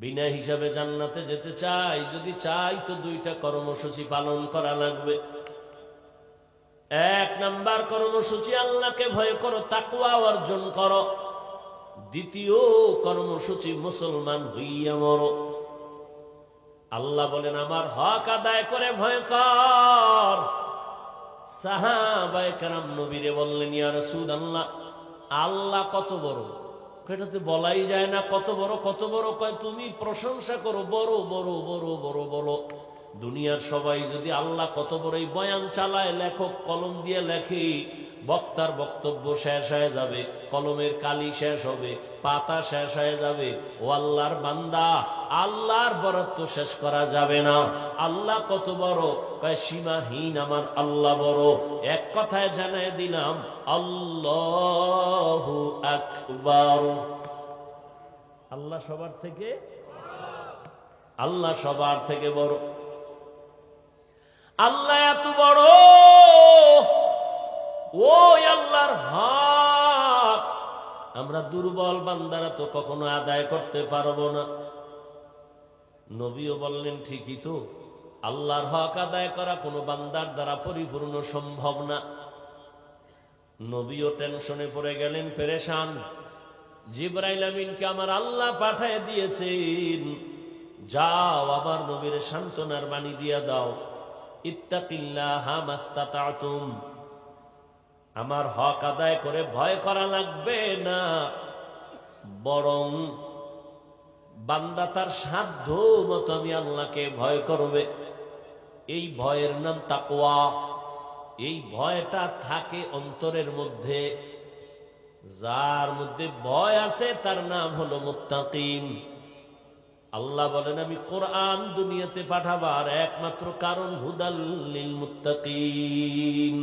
বিনা হিসাবে জান্নাতে যেতে চাই, যদি চাই তো দুইটা কর্মসূচি পালন করা লাগবে। এক নাম্বার কর্মসূচি, আল্লাহকে ভয় করো, তাকওয়া অর্জন করো। দ্বিতীয় কর্মসূচি, মুসলমান হইয়া মরো। আল্লাহ বলেন আমার হক আদায় করে ভয় কর। সাহাবায়ে কেরাম নবীরে বললেন, ইয়া রাসূলুল্লাহ, আল্লাহ কত বড়? এটাতে বলাই যায় না কত বড় কত বড়। কয় তুমি প্রশংসা করো, বড় বড় বড় বড় বড়। দুনিয়ার সবাই যদি আল্লাহ কত বড় এই বয়ান চালায়, লেখক কলম দিয়ে লেখে, বক্তার বক্তব্য শেষ হয়ে যাবে, কলমের কালি শেষ হবে, পাতা শেষ হয়ে যাবে। ও আল্লাহর বান্দা, আল্লাহর বরত্ব শেষ করা যাবে না। আল্লাহ কত বড়? কয় সীমাহীন আমার আল্লাহ বড়। এক কথায় জানায় দিলাম, আল্লাহু আকবার। আল্লাহ সবার থেকে, আল্লাহ সবার থেকে বড়। আল্লাহ এত বড়, ওই আল্লাহর হক আমরা দুর্বল বান্দারা তো কখনো আদায় করতে পারবো না। নবীও বললেন ঠিকই তো, আল্লাহর হক আদায় করা কোনো বান্দার দ্বারা পরিপূর্ণ সম্ভব না। নবীও টেনশনে পড়ে গেলেন, পেরেশান। জিবরাইল আমিনকে আমার আল্লাহ পাঠায় দিয়েছেন, যাও আমার নবীর সান্ত্বনার বাণী দিয়া দাও, ইত্তাকিল্লাহা মাস্তাতাতুম, আমার হক আদায় করে ভয় করা লাগবে না, বরং বান্দা তার সাধ্য মতো আমি আল্লাহকে ভয় করবে। এই ভয়ের নাম তাকওয়া। এই ভয়টা থাকে অন্তরের মধ্যে। যার মধ্যে ভয় আছে তার নাম হলো মুত্তাকিন। আল্লাহ বলেন আমি কোরআন দুনিয়াতে পাঠাবার একমাত্র কারণ হুদাল লিল মুত্তাকিন,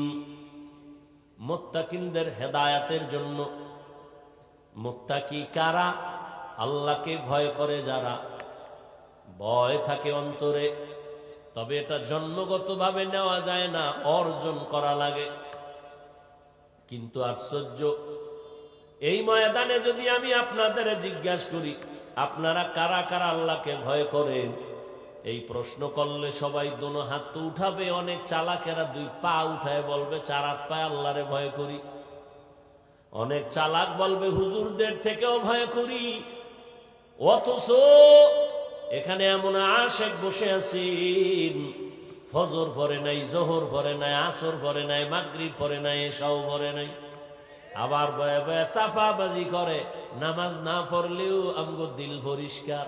মুত্তাকিনদের হেদায়েতের জন্য। মুত্তাকি কারা? আল্লাহকে ভয় করে যারা। ভয় থাকে অন্তরে, তবে এটা জন্মগতভাবে নেওয়া যায় না, অর্জন করা লাগে। কিন্তু আশ্চর্য, এই ময়দানে যদি আমি আপনাদের জিজ্ঞাসা করি আপনারা কারা কারা আল্লাহকে ভয় করেন, এই প্রশ্ন করলে সবাই দোনো হাত তো উঠাবে। অনেক চালাকেরা দুই পা উঠায় বলবে চার হাত পায়ে আল্লাহরে ভয় করি। অনেক চালাক বলবে হুজুরদের থেকেও ভয় করি। অথচ এখানে এমন আশেক বসে আছেন, ফজর পড়ে নাই, জোহর পড়ে নাই, আসর পড়ে নাই, মাগরিব পড়ে নাই, এশাও পড়ে নাই, আবার বয়ে বয়ে সাফাবাজি করে। নামাজ না পড়লেও আমগো দিল পরিষ্কার।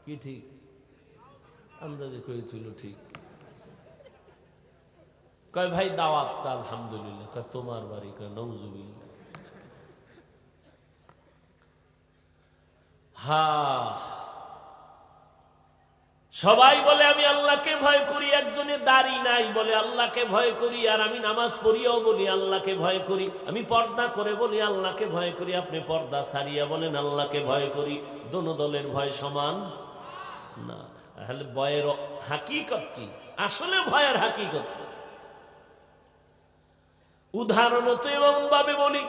কি ঠিক? আন্দাজে কইছিল ঠিক। কয় ভাই দাওয়াত? আলহামদুলিল্লাহ। কয় তোমার বাড়ি? কয় নওজুবিল্লাহ। সবাই বলে আমি আল্লাহকে ভয় করি, একজনের দাড়ি নাই বলে আল্লাহকে ভয় করি, আর আমি নামাজ পড়িয়াও বলি আল্লাহকে ভয় করি, আমি পর্দা করে বলি আল্লাহকে ভয় করি, আপনি পর্দা সারিয়া বলেন আল্লাহকে ভয় করি। দোনো দলের ভয় সমান না। তাহলে ভয়ের হাকিকত কি? আসলে ভয়ের হাকিকত উদাহরণত এমন ভাবে বলি,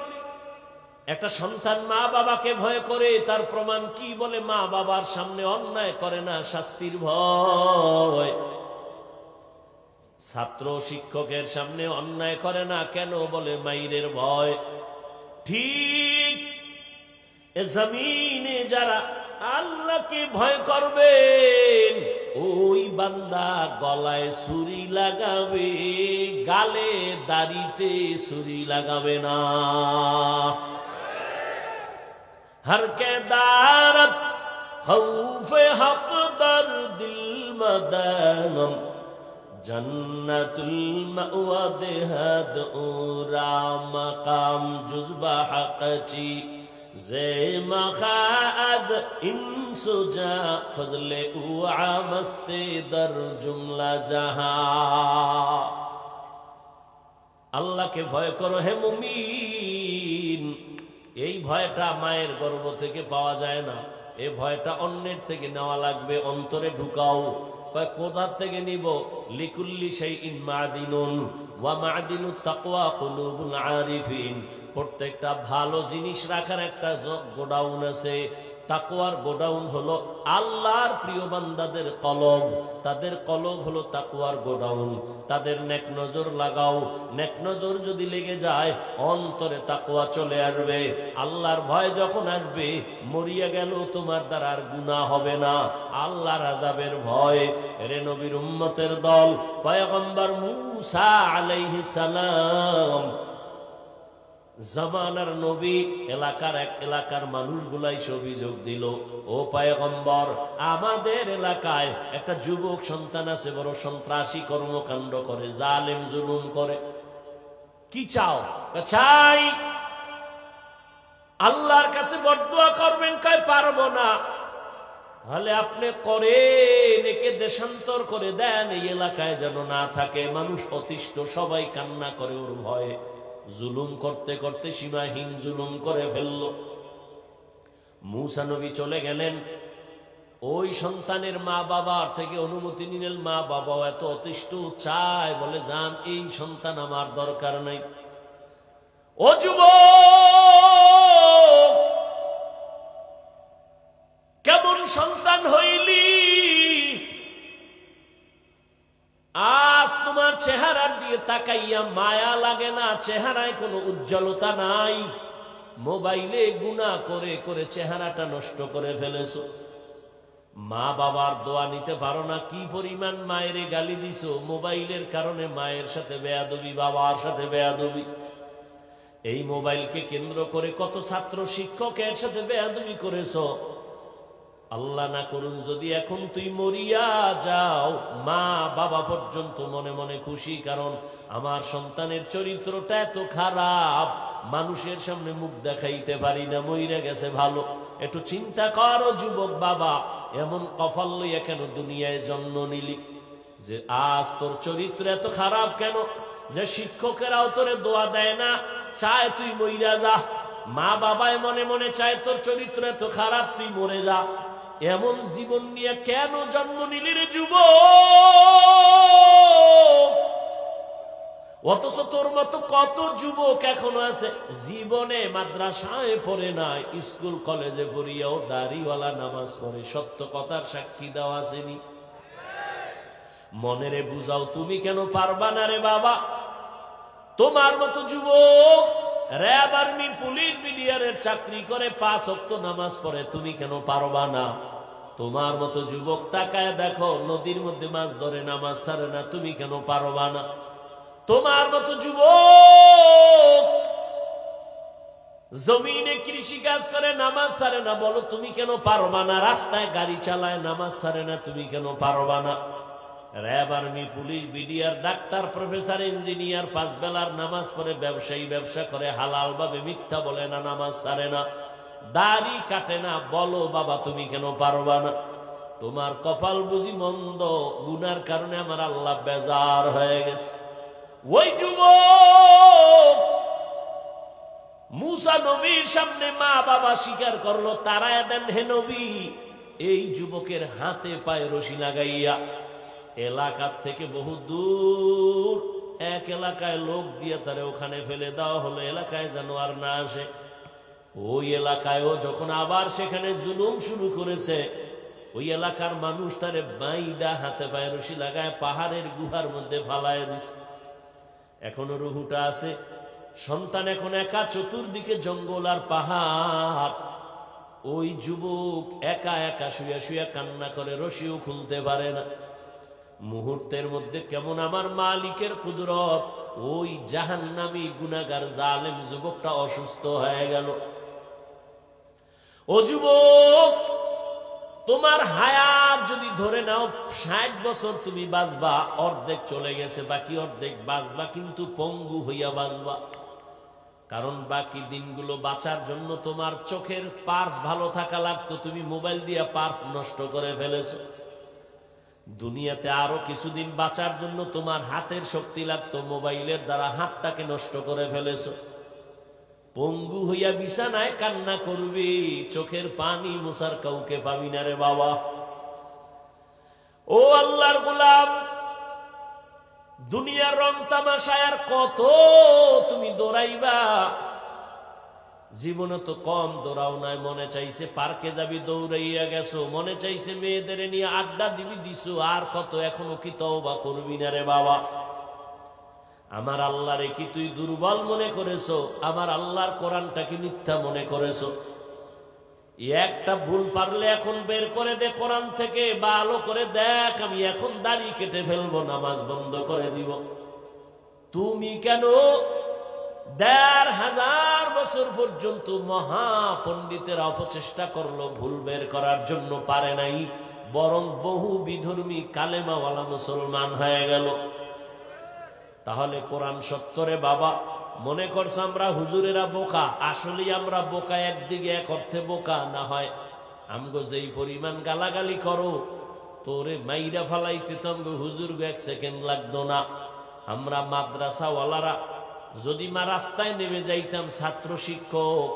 একটা সন্তান মা বাবাকে ভয় করে, তার প্রমাণ কি? বলে মা বাবার সামনে অন্যায় করে না, শাস্তির ভয়। ছাত্র শিক্ষকের সামনে অন্যায় করে না, কেন? বলে মাইরের ভয়। ঠিক এ জমিনে যারা আল্লাহকে ভয় করবেন, ওই বান্দা গলায় ছুরি লাগাবে, গালে দাড়িতে ছুরি লাগাবে না। हर के दारत खौफे हक दर दिल मदम जन्नतुल मअवा देहद उरा मकाम जुज़बा हक़ची जे मखाज इंसुजा फजले उआ मस्ते दर जुमला जहां। अल्लाह के भय करो हे मुमीन। এই ভয়টা মায়ের গর্ভ থেকে পাওয়া যায় না, এই ভয়টা অন্যের থেকে নেওয়া লাগবে, অন্তরে ঢুকাও। কয় কোথা থেকে নিব? লিকুল্লি শাইইন মাদিনুন ওয়া মাদিনুত তাকওয়া কুলুবুল আরিফিন। প্রত্যেকটা ভালো জিনিস রাখার একটা গোডাউন আছে, তাকওয়ার গোডাউন হলো আল্লাহর প্রিয় বান্দাদের কলব, তাদের কলব হলো তাকওয়ার গোডাউন। তাদের নেক নজর লাগাও, নেক নজর যদি লেগে যায় অন্তরে তাকওয়া চলে আসবে। আল্লাহর ভয় যখন আসবে, মরিয়া গেল তোমার দ্বারা আর গুনাহ হবে না, আল্লাহর আযাবের ভয়। রে নবীর উম্মতের দল, পয়গম্বর মূসা আলাইহিস সালাম জামানার নবী, এলাকার মানুষগুলাই অভিযোগ দিল, ও পয়গম্বর, আমাদের এলাকায় একটা যুবক সন্তান আছে, বড় সন্ত্রাসী কর্মকাণ্ড করে, জালেম জুলুম করে। কি চাও? চাই আল্লাহর কাছে বদদুয়া করবেন। কয় পারবো না। তাহলে আপনি করে একে দেশান্তর করে দেন, এই এলাকায় যেন না থাকে। মানুষ অতিষ্ঠ, সবাই কান্না করে ওর ভয়ে। জুলুম করতে করতে সীমাহীন জুলুম করে ফেলল। মূসা নবী চলে গেলেন। ওই সন্তানের মা বাবার থেকে অনুমতি নিলেন। মা বাবাও এত অতিষ্ঠ, চায়, বলে যান, এই সন্তান আমার দরকার নাই। ও যুবক, কেমন সন্তান হইলি? আজ তোমার চেহারার দিকে তাকাইয়া মায়া লাগে না, চেহারায় কোনো উজ্জ্বলতা নাই। মোবাইলে গুনাহ করে করে চেহারাটা নষ্ট করে ফেলেছো। মা বাবার দোয়া নিতে পারো না। কি পরিমাণ মায়ের গালি দিছো মোবাইলের কারণে। মায়ের সাথে বেয়াদবি, বাবার সাথে বেয়াদবি। এই মোবাইলকে কেন্দ্র করে কত ছাত্র শিক্ষকের সাথে বেয়াদবি করেছো। আল্লাহ না করুন যদি এখন তুই মরিয়া যাও, মা বাবা পর্যন্ত মনে মনে খুশি, কারণ আমার সন্তানের চরিত্রটা এত খারাপ, মানুষের সামনে মুখ দেখাইতে পারি না, মইরা গেছে ভালো। একটু চিন্তা করো যুবক বাবা, এমন কপাল লইয়া কেন দুনিয়ায় জন্ম নিলি যে আজ তোর চরিত্র এত খারাপ কেন? যে শিক্ষকেরাও তোরে দোয়া দেয় না, চায় তুই মইরা যা। মা বাবায় মনে মনে চায় তোর চরিত্র এত খারাপ, তুই মরে যা। এমন জীবন নিয়ে কেন জন্ম নিলি রে যুবক? অথচ তোর মতো কত যুবক এখনো আছে জীবনে মাদ্রাসায় পড়ে নাই, স্কুল কলেজে পড়িয়াও দাড়িওয়ালা নামাজ পড়ে। সত্য কথার সাক্ষী দেওয়া আসেনি? মনেরে বুঝাও, তুমি কেন পারবা না রে বাবা? তোমার মতো যুবক র‍্যাব, আর্মি, পুলিশ, বিডিআরের চাকরি করে, 5 ওয়াক্ত নামাজ পড়ে, তুমি কেন পারবা না? তোমার মতো যুবক তাকায় দেখো, নদীর মধ্যে মাছ ধরে, নামাজ ছাড়ে না, তুমি কেন পারবা না? তোমার মতো যুবক জমিনে কৃষি কাজ করে, নামাজ ছাড়ে না, বলো তুমি কেন পারবা না? রাস্তায় গাড়ি চালায়, নামাজ ছাড়ে না, তুমি কেন পারবা না? RAB, army, police, BDR, doctor, professor, engineer, 5 বেলার নামাজ পড়ে, ব্যবসায়ী, ব্যবসা করে, হালাল ভাবে, মিথ্যা বলে না, নামাজ ছাড়ে না, দাড়ি কাটে না, বলো বাবা তুমি কেন পারবা না? তোমার কপাল বুঝি মন্দ, গুনার কারণে আমার আল্লাহ বেজার হয়ে গেছে। ওই যুবক মূসা নবীর সামনে মা বাবা স্বীকার করলো, তারায় দেন হে নবী। এই যুবকের হাতে পায়ে রশি লাগাইয়া এলাকার থেকে বহু দূর এক এলাকায় লোক দিয়ে তারে ওখানে ফেলে দেওয়া হলো, এলাকায় যেন আর না আসে। ওই এলাকায়ও যখন আবার সেখানে জুলুম শুরু করেছে, ওই এলাকার মানুষ তারে বাইদা হাতে পায়ে রশি লাগায় পাহাড়ের গুহার মধ্যে ফালায় দিছে। এখনো রুহুটা আছে। সন্তান এখন একা, চতুর্দিকে জঙ্গল আর পাহাড়। ওই যুবক একা একা শুয়ে শুয়ে কান্না করে, রশিও খুলতে পারে না। মুহূর্তের মধ্যে কেমন আমার মালিকের কুদরত, ওই জাহান্নামী গুনাহগার জালেম যুবকটা অসুস্থ হয়ে গেল। ও যুবক, তোমার হায়াত যদি ধরে নাও 60 বছর তুমি বাঁচবা, অর্ধেক চলে গেছে, বাকি অর্ধেক বাঁচবা, কিন্তু পঙ্গু হইয়া বাঁচবা। কারণ বাকি দিনগুলো বাঁচার জন্য তোমার চোখের পার্স ভালো থাকা লাগতো, তুমি মোবাইল দিয়া পার্স নষ্ট করে ফেলেছো। দুনিয়াতে আরো কিছুদিন বাঁচার জন্য তোমার হাতের শক্তি লাগতো, মোবাইলের দ্বারা হাতটাকে নষ্ট করে ফেলেছো। পঙ্গু হইয়া বিছানায় কান্না করবি, চোখের পানি মোছার কাউকে পাবি না রে বাবা। ও আল্লাহর গোলাম, দুনিয়ার রং তামাশায় আর কত তুমি দৌড়াইবা? জীবনে তো কম দৌড়াও নাই, মনে চাইছে পার্কে যাবি দৌড়াইয়া গেছো, মনে চাইছে মেয়েদের নিয়ে আড্ডা দিবি দিছো, আর কত এখনো কি তওবা করবি না রে বাবা? আমার আল্লাহরে কি তুই দুর্বল মনে করেছো? আমার আল্লাহর কোরআনটা কি মিথ্যা মনে করেছো? একটা ভুল পারলে এখন বের করে দে কোরআন থেকে, ভালো করে দেখ, আমি এখন দাড়ি কেটে ফেলবো, নামাজ বন্ধ করে দিব। তুমি কেন ১৫০০ বছর পর্যন্ত মহা পণ্ডিতেরা অপচেষ্টা করলো ভুল বের করার জন্য, পারে নাই, বরং বহু বিধর্মী কালেমাওয়ালা মুসলমান হয়ে গেল। তাহলে কোরআন সত্তরে বাবা মনে করছে আমরা হুজুরেরা বোকা, আসলেই আমরা বোকা, একদিকে এক অর্থে বোকা না হয় আমগো যেই পরিমাণ গালাগালি করো, তোরে মাইরা ফালাইতে তো আমগো হুজুর 1 সেকেন্ড লাগতো না। আমরা মাদ্রাসাওয়ালারা যদি রাস্তায় নেমে যাইতাম, ছাত্র শিক্ষক,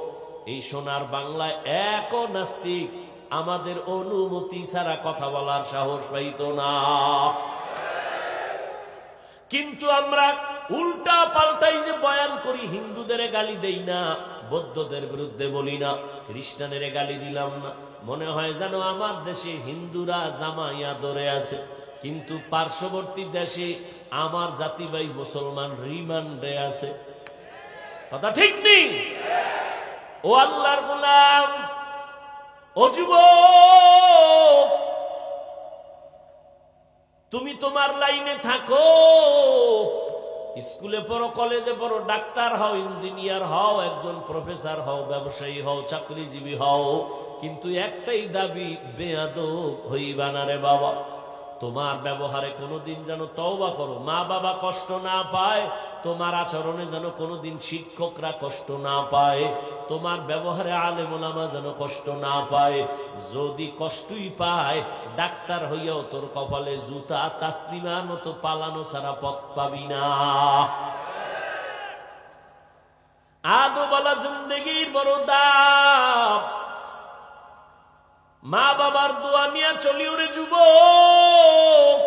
এই সোনার বাংলায় এক নাস্তিক আমাদের অনুমতি ছাড়া কথা বলার সাহস পাইত না। কিন্তু আমরা উল্টা পাল্টাই যে বয়ান করি, হিন্দুদের গালি দেই না, বৌদ্ধদের বিরুদ্ধে বলি না, খ্রিস্টানের গালি দিলাম না, মনে হয় যেন আমার দেশে হিন্দুরা জামাইয়া ধরে আছে, কিন্তু পার্শ্ববর্তী দেশে আমার জাতি ভাই মুসলমান রিমান্ডে আছে। কথা ঠিক নেই? ও আল্লাহর গোলাম, ও যুবক, তুমি তোমার লাইনে থাকো, স্কুলে পড়ো, কলেজে পড়ো, ডাক্তার হও, ইঞ্জিনিয়ার হও, একজন প্রফেসর হও, ব্যবসায়ী হও, চাকরিজীবী হও, কিন্তু একটাই দাবি, বেয়াদব হইবা না রে বাবা। তোমার ব্যবহারে কোনোদিন যেন তওবা করো, মা বাবা কষ্ট না পায়, তোমার আচরণে যেন কোনোদিন শিক্ষকরা কষ্ট না পায়, তোমার ব্যবহারে আলেম ওলামা যেন কষ্ট না পায়। যদি কষ্টই পায়, ডাক্তার হইয়াও তোর কপালে জুতা, তাসলিমার মতো পালানো ছাড়া পথ পাবি না। আদোবালা জিন্দেগির বড় দাম, মা বাবার দোয়া নিয়ে চলিও রে যুবক।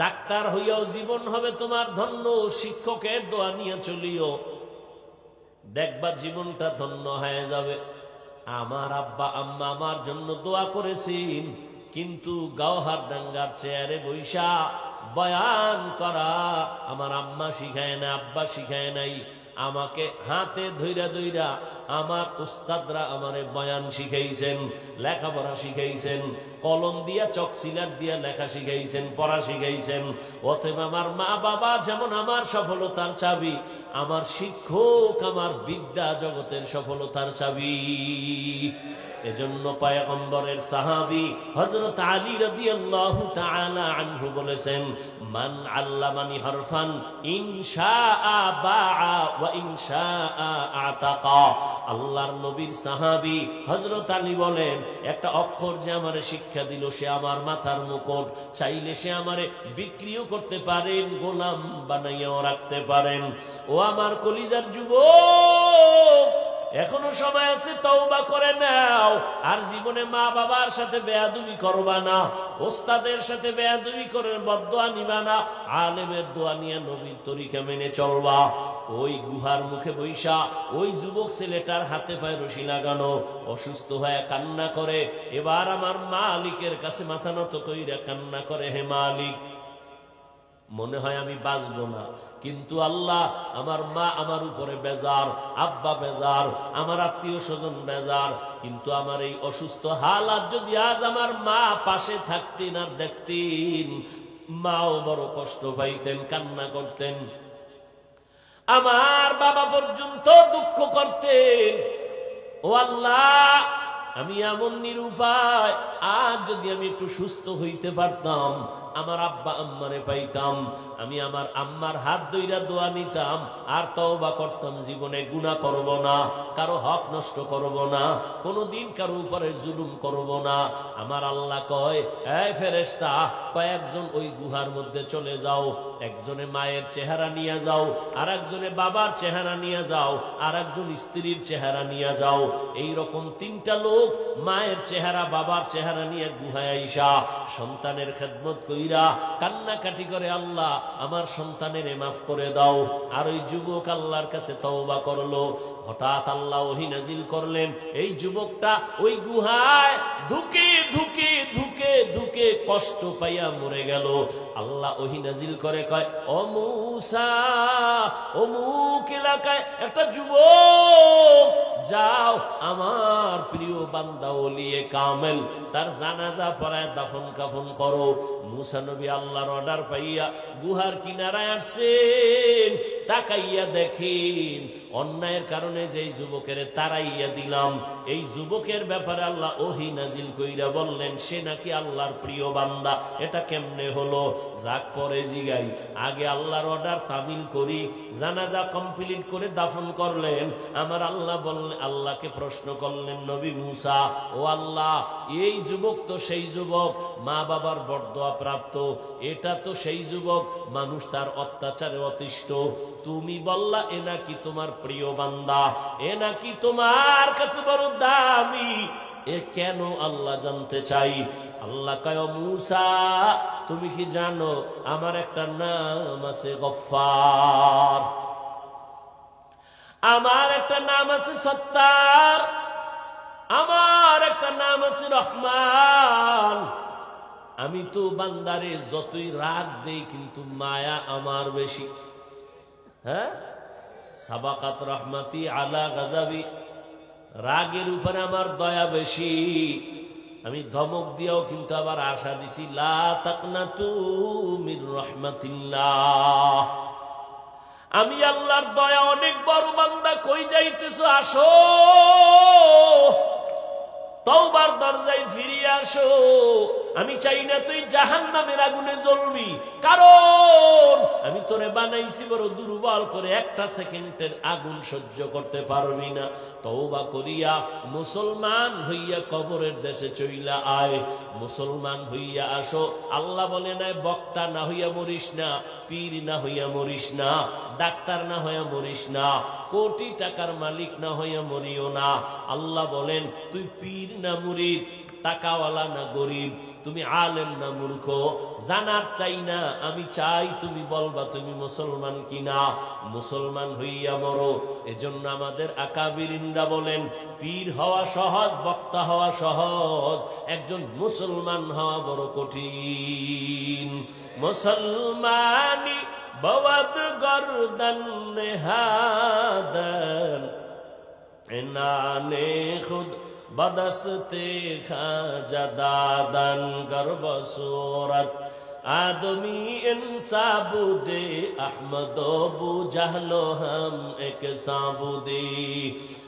ডাক্তার হইয়াও জীবন হবে তোমার ধন্য, শিক্ষকের দোয়া নিয়ে চলিও, দেখবা জীবনটা ধন্য হয়ে যাবে। আমার আব্বা আম্মা আমার জন্য দোয়া করেছেন, কিন্তু গাওহার ডাঙ্গার চেয়ারে বৈশা বয়ান করা আমার আম্মা শিখায় না, আব্বা শিখায় নাই। আমাকে হাতে ধইরা ধইরা আমার উস্তাদরা আমারে বয়ান শিখাইছেন, লেখাপড়া শিখাইছেন, কলম দিয়া চক সিলার দিয়া লেখা শিখাইছেন, পড়া শিখাইছেন। অতএব আমার মা বাবা যেমন আমার সফলতার চাবি, আমার শিক্ষক আমার বিদ্যা জগতের সফলতার চাবি। এজন্য পয়গম্বরের সাহাবী হযরত আলী রাদিয়াল্লাহু তাআলা আনহু বলেছেন, মান আল্লামানি হরফান ইনশাআ বাআ ওয়া ইনশাআ আতাকা। আল্লাহর নবীর সাহাবী হযরত আলী বলেন, একটা অক্ষর যে আমারে শিক্ষা দিল, সে আমার মাথার মুকুট, চাইলে সে আমারে বিক্রিও করতে পারেন, গোলাম বানাইয়াও রাখতে পারেন। ও আমার কলিজার যুবক, এখনো সময় আছে, তওবা করে নাও। আর জীবনে মা বাবার সাথে বেয়াদবি করবা না, ওস্তাদের সাথে বেয়াদবি করে বদদোয়া নিবা না, আলেমের দোয়া নিয়ে নবীর তরিকা মেনে চলবা। ওই গুহার মুখে বৈশা ওই যুবক ছেলেটার হাতে পায়ে রশি লাগানো, অসুস্থ হয়ে কান্না করে, এবার আমার মালিকের কাছে মাথা নত কইরা কান্না করে, হে মালিক, মনে হয় আমি বাঁচবো না, কিন্তু আল্লাহ, আমার মা আমার উপরে বেজার, আব্বা বেজার, আমার আত্মীয় স্বজন বেজার, কিন্তু আমার এই অসুস্থ হালাত যদি আজ আমার মা পাশে থাকতেন আর দেখতেন, মাও বড় কষ্ট পাইতেন, কান্না করতেন, আমার বাবা পর্যন্ত দুঃখ করতেন। ও আল্লাহ, আমি এমন নিরুপায়, আজ যদি আমি একটু সুস্থ হইতে পারতাম, আমার আব্বা আম্মারে পাইতাম, আমি আমার আম্মার হাত ধইরা দোয়া নিতাম, আর তওবা করতাম, জীবনে গুনাহ করব না, কারো হক নষ্ট করব না, কোনোদিন কারো উপরে জুলুম করব না। আমার আল্লাহ কয়, এই ফেরেশতা, কয়েকজন ওই গুহার মধ্যে চলে যাও, একজনে মায়ের চেহারা নিয়ে যাও, আর একজনে বাবার চেহারা নিয়ে যাও, আর একজন স্ত্রীর চেহারা নিয়ে যাও। এইরকম 3টা লোক মায়ের চেহারা বাবার চেহারা নিয়ে গুহায় আইসা সন্তানের খেদমত কইরা কইরা কান্নাকাটি করে, আল্লাহ আমার সন্তানের মাফ করে দাও। আর ওই যুবক আল্লাহর কাছে তওবা করলো। হঠাৎ আল্লাহ ওহী নাজিল করলেন, এই যুবকটা ওই গুহায় ধুকে ধুকে ধুকে ধুকে কষ্ট পাইয়া মরে গেল। আল্লাহ ওহী নাজিল করে কয়, ও মূসা, অমুক এলাকায় একটা যুবক, যাও আমার প্রিয় বান্দা ওলিয়ে কামেল, তার জানাজা পড়ায় দাফন কাফন করো। মূসা নবী আল্লাহর অর্ডার পাইয়া গুহার কিনারায় আসছেন। তাকাইয়া দেখেন অন্যায়ের কারণে যেই যুবকের তারাইয়া দিলাম, এই যুবকের ব্যাপারে আল্লাহ ওহী নাজিল কইরা বললেন সে নাকি আল্লাহর প্রিয় বান্দা। এটা কেমনে হলো? যাক পরে জিগাই, আগে আল্লাহর অর্ডার তামিল করি। জানাজা কমপ্লিট করে দাফন করলেন। আমার আল্লাহ বললেন, আল্লাহকে প্রশ্ন করলেন নবী মূসা, ও আল্লাহ, এই যুবক তো সেই যুবক মা বাবার বরদোয়া প্রাপ্ত, এটা তো সেই যুবক মানুষ তার অত্যাচারে অতিষ্ঠ, তুমি বললা এ নাকি তোমার প্রিয় বান্দা, এ নাকি তোমার কাছে বড় দামি, এ কেন আল্লাহ জানতে চাই। আল্লাহ কয়, মূসা তুমি কি জানো আমার একটা নাম আছে গফফার, আমার একটা নাম আছে সত্তার, আমার একটা নাম আছে রহমান। আমি তো বান্দারে যতই রাগ দেই কিন্তু মায়া আমার বেশি। হ্যাঁ, সাবাকাত রহমাতি আলা গাজাবি, রাগের উপরে আমার দয়া বেশি। আমি ধমক দিয়াও কিন্তু আবার আশা দিছি, লা তাকনাতু মির রহমাতিল্লাহ। আমি আল্লাহর দয়া অনেক বড় বান্দা, কই যাইতেছো? আসো, তওবার দরজায় ফিরিয়ে আসো। আমি চাই না তুই জাহান্নামের আগুনে জ্বলবি, কারণ আমি তোরে বানাইছি বড় দুর্বল করে, একটা সেকেন্ডের আগুন সহ্য করতে পারবি না। তওবা করিয়া মুসলমান হইয়া কবরের দেশে চইলা আয়, মুসলমান হইয়া আসো। আল্লাহ বলে নাই বক্তা না হইয়া মরিস না, পীর না হইয়া মরিস না, ডাক্তার না হইয়া মরিস না, কোটি টাকার মালিক না হইয়া মরিও না। আল্লাহ বলেন তুই পীর না মুরিদ, টাকাওয়ালা না গরিব, তুমি আলেম না মূর্খ, জানার চাই না, আমি চাই তুমি বলবা তুমি মুসলমান কিনা। মুসলমান হইয়া মরো। এজন্য আমাদের আকাবিরিনরা বলেন পীর হওয়া সহজ, বক্তা হওয়া সহজ, একজন মুসলমান হওয়া বড় কঠিন। মুসলমানি বওয়াদ গর্দন নেহাদন এনানে খুদ बदस्ते खाजा दादन गर्भ सूरत आदमी इंसाबुदे अहमदो बु जहलो हम एक साबुदे।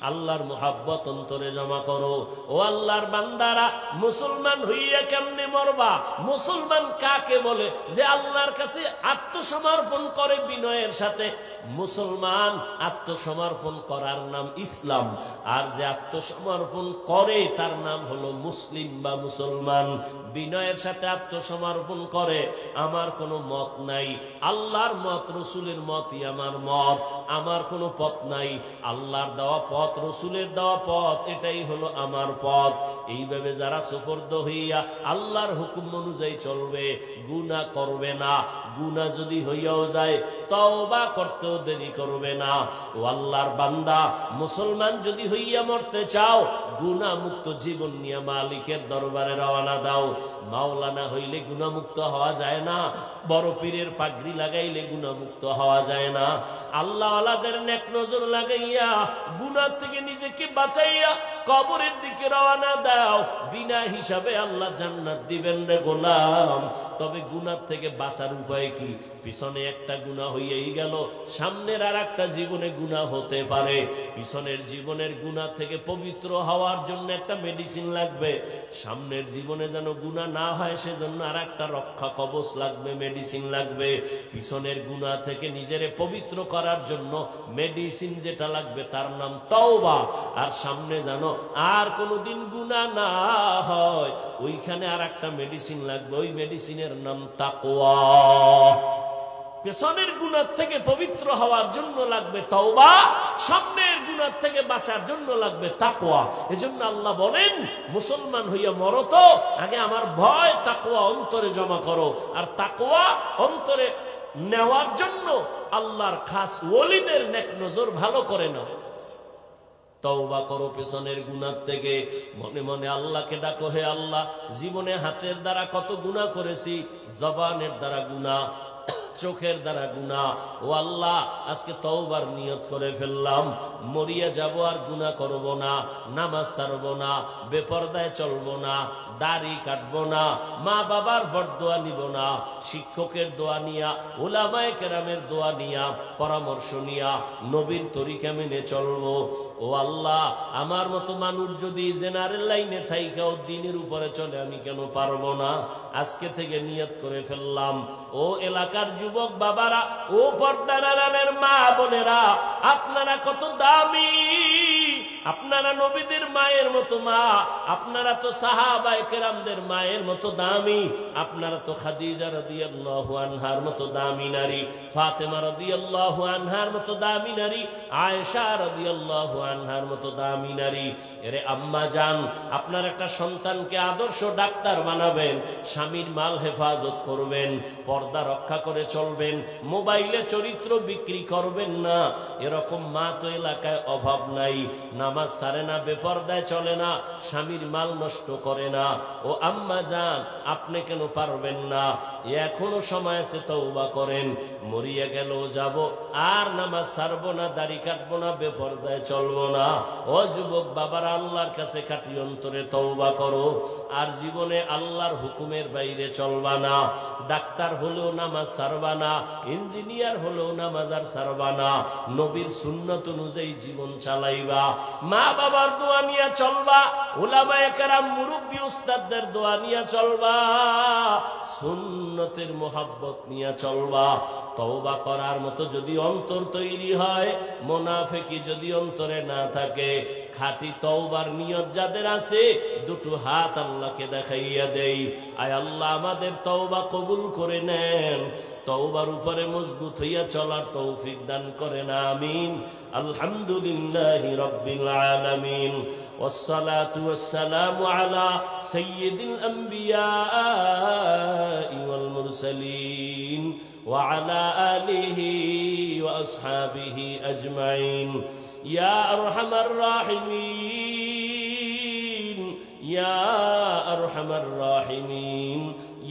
আল্লাহর মুহাব্বত অন্তরে জমা করো। ও আল্লাহর বান্দারা, মুসলমান হইয়া কেমনে মরবা? মুসলমান কাকে বলে? যে আল্লাহর কাছে আত্মসমর্পণ করে বিনয়ের সাথে। মুসলমান আত্মসমর্পণ করার নাম ইসলাম, আর যে আত্মসমর্পণ করে তার নাম হলো মুসলিম বা মুসলমান। বিনয়ের সাথে আত্মসমর্পণ করে, আমার কোনো মত নাই, আল্লাহর মত রসুলের মতই আমার মত, আমার কোনো পথ নাই, আল্লাহর দেওয়া পথ, রসুলের দেওয়া পথ, এটাই হলো আমার পথ। এইভাবে যারা সুপর্দ হইয়া আল্লাহর হুকুম অনুযায়ী চলবে, গুনাহ করবে না, গুনাহ যদি হইয়াও যায় তওবা করতেও দেরি করবে না। ও আল্লাহর বান্দা, মুসলমান যদি হইয়া মরতে চাও, গুনাহ মুক্ত জীবন নিয়ে মালিকের দরবারে রওনা দাও। মাওলানা হইলে গুনাহ মুক্ত হওয়া যায় না, বড় পীরের পাগড়ি লাগাইলে গুনাহ মুক্ত হওয়া যায় না। আল্লাহ ওয়ালাদের নেক নজর লাগাইয়া গুনাহ থেকে নিজেকে বাঁচাইয়া কবরের দিকে রওনা দাও। বিনা হিসাবে আল্লাহ জান্নাত দিবেন রে গোলাম। তবে গুনাহ থেকে বাঁচার উপায় কি? পিছনে একটা গুনাহ হইয়াই গেল, সামনের আর একটা জীবনে গুনাহ হতে পারে। পিছনের জীবনের গুনাহ থেকে পবিত্র হওয়ার জন্য একটা মেডিসিন লাগবে, সামনের জীবনে যেন গুনাহ না হয় সেজন্য আর একটা রক্ষা কবচ লাগবে, মেডিসিন লাগবে। পিছনের গুনাহ থেকে নিজেরে পবিত্র করার জন্য মেডিসিন যেটা লাগবে তার নাম তওবা। আর সামনে যেন আর কোনোদিন গুনাহ না হয়, ওইখানে আর একটা মেডিসিন লাগবে, ওই মেডিসিনের নাম তাকওয়া। পেছনের গুনাহ থেকে পবিত্র হওয়ার জন্য লাগবে তওবা, সামনের গুনাহ থেকে বাঁচার জন্য লাগবে তাকওয়া। এজন্য আল্লাহ বলেন, মুসলমান হইয়া মরো তো আগে আমার ভয় তাকওয়া অন্তরে জমা করো। আর তাকওয়া অন্তরে নেওয়ার জন্য আল্লাহর খাস ওলিদের নেক নজর ভালো করে নাও। তওবা করো পেছনের গুনাহ থেকে, মনে মনে আল্লাহকে ডাকো, হে আল্লাহ, জীবনে হাতের দ্বারা কত গুনাহ করেছি, জবানের দ্বারা গুনাহ, চোখের দ্বারা গুনাহ। ও আল্লাহ, আজকে তওবার নিয়ত করে ফেললাম, মরিয়া যাব আর গুনাহ করব না, নামাজ ছাড়ব না, বেপরদায় চলব না, দাড়ি কাটবো না, মা বাবার বরদোয়া নিব না, শিক্ষকের দোয়া নিয়া, উলামায়ে কেরামের দোয়া নিয়া, পরামর্শ নিয়া নবীর তরিকা মেনে চলবো। ও আল্লাহ, আমার মতো মানুষ যদি জেনারেল লাইনে থাইকাও দ্বীনের উপরে চলে, আমি কেন পারবো না? আজকে থেকে নিয়ত করে ফেললাম। ও এলাকার যুবক বাবারা, ও পর্দার আড়ালের মা বোনেরা, আপনারা কত দামি, আপনারা নবীদের মায়ের মতো মা, আপনারা তো সাহাবায়ে কেরামদের মায়ের মতো দামি, আপনারা তো খাদিজা রাদিয়াল্লাহু আনহার মতো দামি নারী, ফাতেমা রাদিয়াল্লাহু আনহার মতো দামি নারী, আয়েশা রাদিয়াল্লাহু আনহার মতো দামি নারী। এরে আম্মা জান, আপনার একটা সন্তানকে আদর্শ ডাক্তার বানাবেন, স্বামীর মাল হেফাজত করবেন, পর্দা রক্ষা করে চলবেন, মোবাইলে চরিত্র বিক্রি করবেন না। এরকম মা তো এলাকায় অভাব নাই, নামাজ ছাড়ে না, বেপরদায় চলে না, স্বামীর মাল নষ্ট করে না। ও আম্মা জান, আপনি কেন পারবেন না? এখনো সময় আছে, তওবা করেন। মরিয়া গেল যাব, আর নামাজ ছাড়বো না, দাড়ি কাটবো না, বেপরদায় চলবো না। ও যুবক বাবারা, আল্লাহর কাছে খাঁটি অন্তরে তওবা করো, আর জীবনে আল্লাহর হুকুমের বাইরে চলবা না। ডাক্তার হলেও নামাজ ছাড়বা না, ইঞ্জিনিয়ার হলেও নামাজ আর ছাড়বা না, নবীর সুন্নত অনুযায়ী জীবন চালাইবা, মা বাবার দোয়া নিয়ে চলবা, উলামায়ে কেরাম মুরব্বি উস্তাদদের দোয়া নিয়ে চলবা, সুন্নতের মোহাব্বত নিয়ে চলবা। তওবা করার মতো যদি অন্তর তৈরি হয়, মুনাফিকি যদি অন্তরে না থাকে, খাঁটি তওবার নিয়ত যাদের আছে, দুটো হাত আল্লাহকে দেখাইয়া দেই, আয় আল্লাহ আমাদের তওবা কবুল করে নেন, তওবার উপরে মজবুত হইয়া চলার তৌফিক দান করেন, আমিন। আলহামদুলিল্লাহি রাব্বিল আলামিন, والصلاة والسلام على سيد الأنبياء والمرسلين وعلى آله وأصحابه أجمعين. يا أرحم الراحمين، يا أرحم الراحمين،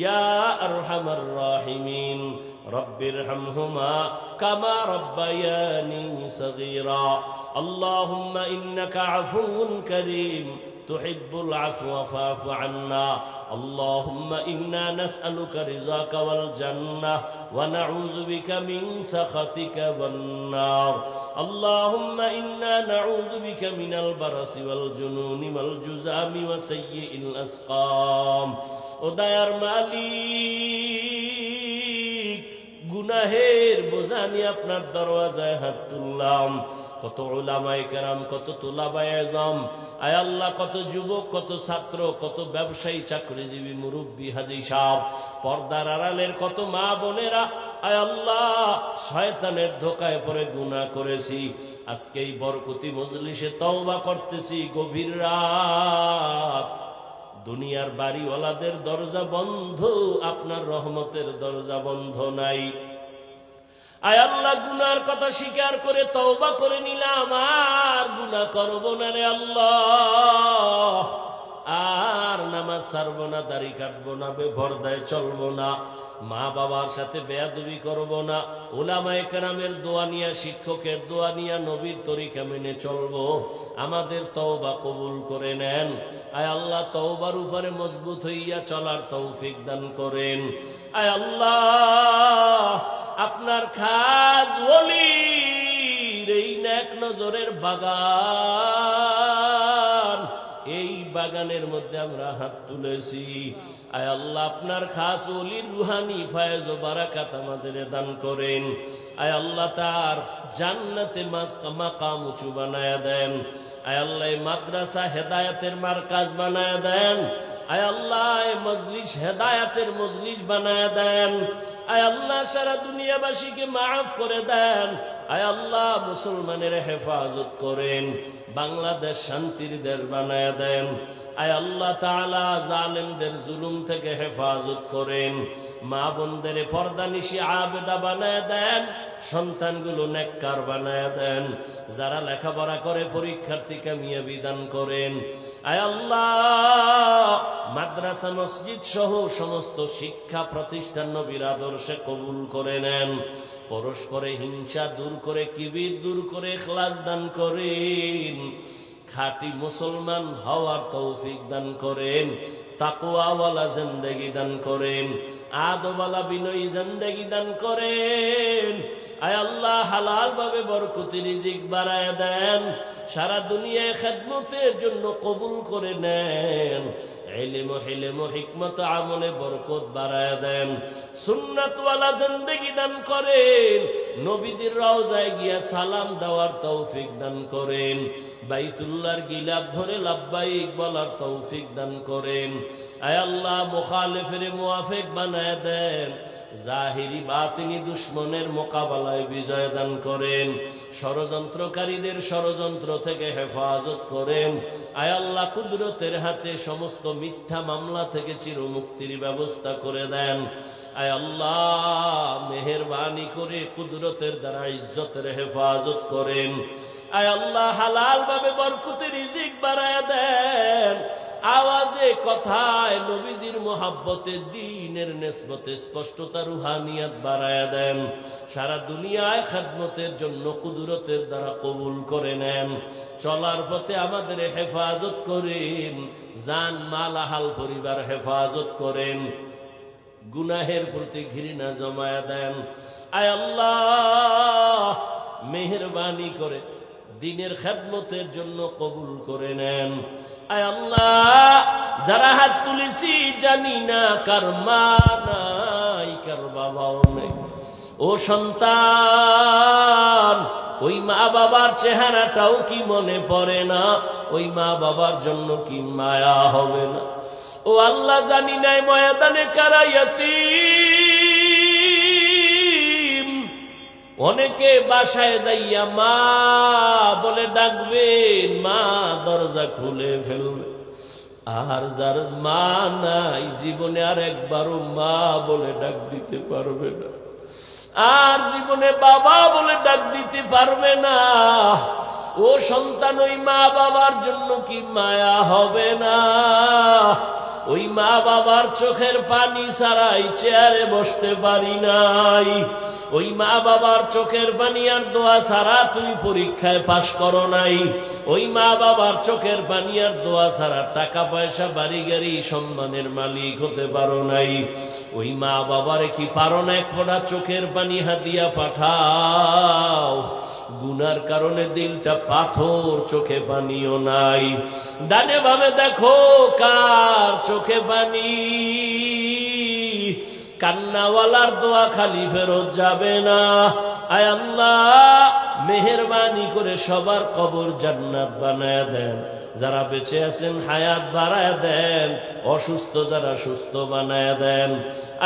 يا أرحم الراحمين، رب ارحمهما كما ربياني صغيرا. اللهم إنك عفو كريم تحب العفو فاعف عنا. اللهم إنا نسألك رضاك والجنة ونعوذ بك من سخطك والنار. اللهم إنا نعوذ بك من البرص والجنون والجذام وسيء الأسقام. وديار মালিক, গুনাহের বোঝা নিয়ে আপনার দরওয়াজায় হাত তুললাম। কত উলামায়ে কেরাম, কত তুলাবায়ে আযম, আয় আল্লাহ, কত যুবক, কত ছাত্র, কত ব্যবসায়ী, চাকরিজীবী, মুরব্বী, হাজী সাহেব, পর্দার আড়ালের কত মা বোনেরা, আয় আল্লাহ, শয়তানের ধোকায় পড়ে গুনাহ করেছি। আজকে এই বরকতি মজলিসে তওবা করতেছি, গভীর রাত, দুনিয়ার বাড়িওয়ালাদের দরজা বন্ধ, আপনার রহমতের দরজা বন্ধ নাই। আয় আল্লাহ, গুনার কথা স্বীকার করে তওবা করে নিলাম, আর গুনাহ করব না রে আল্লাহ, আর নামাজ ছাড়বো না, দাড়ি কাটবো না, বেপরদায় চলবো না, মা বাবার সাথে বেয়াদবি করব না, উলামায়ে কেরামের দোয়া নিয়া, শিক্ষকের দোয়া নিয়া, নবীর তরিকা মেনে চলবো। আমাদের তওবা কবুল করে নেন। আয় আল্লাহ, তওবার উপরে মজবুত হইয়া চলার তৌফিক দান করেন। আয় আল্লাহ, আপনার খাস ওলির এই নেক নজরের বাগান, এই বাগানের মধ্যে আমরা হাত তুলেছি। আয় আল্লাহ, আপনার খাস ওলির রুহানি ফায়েজ ও বারাকাত আমাদের দান করেন। আয় আল্লাহ, তার জান্নাতে মাকাম উঁচু বানায়া দেন। আয় আল্লাহ, মাদ্রাসা হেদায়েতের মারকাজ বানায়া দেন। আয় আল্লাহ এই মজলিস হেদায়েতের মজলিস বানায় দেন। আয় আল্লাহ সারা দুনিয়াবাসীকে মাফ করে দেন। আয় আল্লাহ মুসলমানের হেফাজত করেন, বাংলাদেশ শান্তির দেশ বানায় দেন। আয় আল্লাহ তাআলা জালেমদের জুলুম থেকে হেফাজত করেন, মা বোনদের পর্দানিশি আবেদা বানায় দেন, সন্তানগুলো নেককার বানায় দেন, যারা লেখাপড়া করে পরীক্ষার্থী কামিয়াবি দান করেন। আয় আল্লাহ মাদ্রাসা মসজিদ সহ সমস্ত শিক্ষা প্রতিষ্ঠান নবীর আদর্শে কবুল করে নেন। পরস্পরে হিংসা দূর করে, কিবির দূর করে ইখলাস দান করেন। খাঁটি মুসলমান হওয়ার তৌফিক দান করেন। তাকওয়াওয়ালা জিন্দেগি দান করেন। আদবওয়ালা বিনয়ী জিন্দেগি দান করেন। আয় আল্লাহ হালাল ভাবে বরকতি রিজিক বাড়ায় দেন। সারা দুনিয়ায় খেদমতের জন্য কবুল করে নেন। ইলম হিলম হিকমত আমলে বরকত বাড়ায় দেন। সুন্নাতওয়ালা জিন্দেগি দান করেন। নবীজির রওজায় গিয়া সালাম দেওয়ার তৌফিক দান করেন। বাইতুল্লাহর গিলাফ ধরে লাব্বাইক বলার তৌফিক দান করেন। আয় আল্লাহ মুখালিফের মুওয়াফিক বানায় দেন। জাহিরি বাতিনি দুশ্মনের মোকাবেলায় বিজয় দান করেন। ষড়যন্ত্রকারীদের ষড়যন্ত্র থেকে হেফাজত করেন। আয় আল্লাহ কুদরতের হাতে সমস্ত মিথ্যা মামলা থেকে চিরমুক্তির ব্যবস্থা করে দেন। আয় আল্লাহ মেহেরবানি করে কুদরতের দ্বারা ইজ্জতের হেফাজত করেন। আয় আল্লাহ হালাল ভাবে বরকতের রিজিক বাড়ায় দেন। আওয়াজে কথায় নবীজির মোহাব্বতে দ্বীনের নিসবতে স্পষ্টতা রুহানিয়াত বাড়ায় দেন। সারা দুনিয়ায় খেদমতের জন্য কুদরতের দ্বারা কবুল করে নেন। চলার পথে আমাদের হেফাজত করেন। জান মাল আহাল পরিবার হেফাজত করেন। গুনাহের প্রতি ঘৃণা জমায়া দেন। আয় আল্লাহ মেহেরবানি করে দ্বীনের খেদমতের জন্য কবুল করে নেন। আয় আল্লাহ যারা হাত তুলেছি জানি না কার মা নাই, কার বাবাও নেই। ও সন্তান, ওই মা বাবার চেহারাটাও কি মনে পড়ে না? ওই মা বাবার জন্য কি মায়া হবে না? ও আল্লাহ জানি নাই ময়দানে কারা ইয়াতীম। অনেকে বাসায় যাইয়া মা বলে ডাকবেন, মা দরজা খুলে ফেলবে। আর যার মা নাই জীবনে আর একবারও মা বলে ডাক দিতে পারবে না, আর জীবনে বাবা বলে ডাক দিতে পারবে না। ও সন্তান, ওই মা বাবার জন্য কি মায়া হবে না? ওই মা বাবার চোখের পানি ছাড়াই চেয়ারে বসতে পারি নাই। ওই মা বাবার চোখের পানি আর দোয়া ছাড়া তুমি পরীক্ষায় পাশ করো নাই। ওই মা বাবার চোখের পানি আর দোয়া ছাড়া টাকা পয়সা বাড়ি গাড়ি সম্মানের মালিক হতে পারো নাই। ওই মা বাবারে কি পারো না এক ফোঁটা চোখের পানি হাতিয়া পাঠাও? গুনার কারণে দিলটা পাথর, চোখে পানিও নাই। ডানে ভাবে দেখো কার চোখে পানি। কান্নাওয়ালার দোয়া খালি ফেরত যাবে না। আয় আল্লাহ মেহেরবানি করে সবার কবর জান্নাত বানায় দেন। যারা বেঁচে আছেন হায়াত বাড়ায় দেন, অসুস্থ যারা সুস্থ বানায় দেন।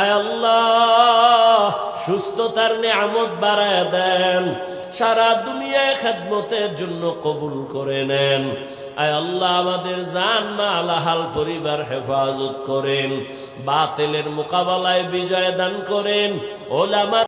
আয় আল্লাহ সুস্থতার নিয়ামত বাড়ায় দেন। সারা দুনিয়ায় খেদমতের জন্য কবুল করে নেন। আয় আল্লাহ আমাদের জান মাল আহাল পরিবার হেফাজত করেন। বাতিলের মোকাবেলায় বিজয় দান করেন। ওলামা